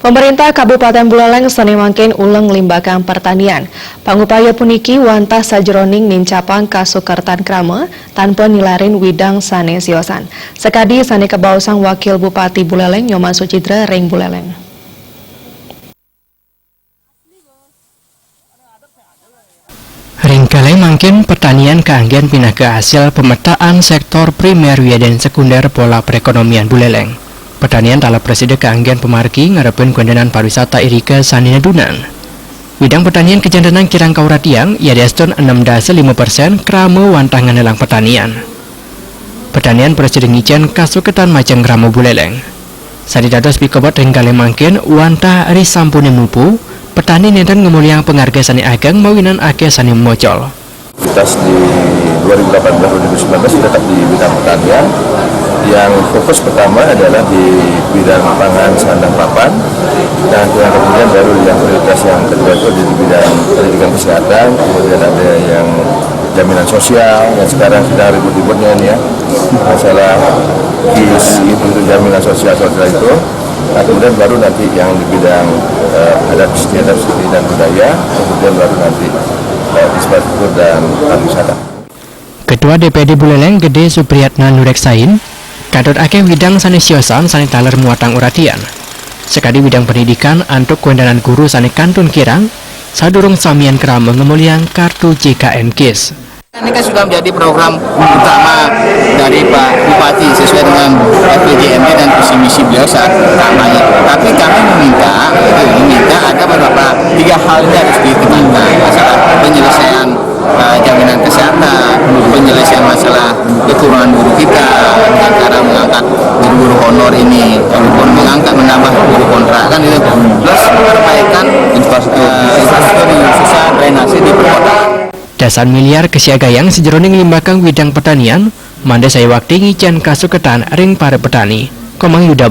Pemerintah Kabupaten Buleleng Senin mangkin ulang limbakan pertanian. Pangupaya puniki wantah sajroning nincapang kasukertan krama tanpa nilarin widang sane siosan. Sekadi sane kebausang Wakil Bupati Buleleng Nyoman Sucidra ring Buleleng. Ringkale mangkin pertanian keanggian pindah ke hasil pemetaan sektor primer dan sekunder pola perekonomian Buleleng. Pertanian tala presiden keanggian pemarki ngarepin kuendenan pariwisata irika sanina dunan. Bidang pertanian kejandanan kirang kauratiang ia deston 6,5% krama wantah nganelang pertanian. Pertanian presiden ngicen kasuketan macang krama Buleleng. Sadidados bikobot ringkale mangkin wantah risampune mupu petani nenten ngemuliang pengharga sani ageng mawinan ake sani mocol. Aktivitas di 2018-2019 tetap di bidang pertanian. Yang fokus pertama adalah di bidang pangan, sandang, papan, dan kemudian baru yang prioritas yang kedua itu di bidang pendidikan kesehatan, kemudian ada yang jaminan sosial yang sekarang sedang ribut-ributnya ini ya, masalah KIS itu jaminan sosial itu. Nah, kemudian baru nanti yang di bidang adat istiadat dan budaya, kemudian baru nanti infrastruktur dan pariwisata. Ketua DPD Buleleng Gede Supriyatna Nureksain kadot akeh widang sanesiosan sani taler muatang uratian. Sekadi widang pendidikan antuk kuendanan guru sani kantun kirang sadurung samian krama ngemuliang kartu JKN KIS. Ini kan sudah menjadi program utama dari Pak Bupati sesuai dengan RPJMD dan visi misi beliau saat kampanye. Tapi kami meminta ada beberapa 3 hal ini harus ditekankan, masalah penyelesaian jaminan kesehatan, penyelesaian masalah kekurangan guru kita dengan cara mengangkat guru-guru honor ini, ataupun menambah guru kontrak kan itu, plus perbaikan infrastruktur yang susah drainase di perkotaan. Dasan miliar kesiagayang sejeroning limbakang widang pertanian, mande saya waktu ngicen kasuketan ring para petani. Komang Yuda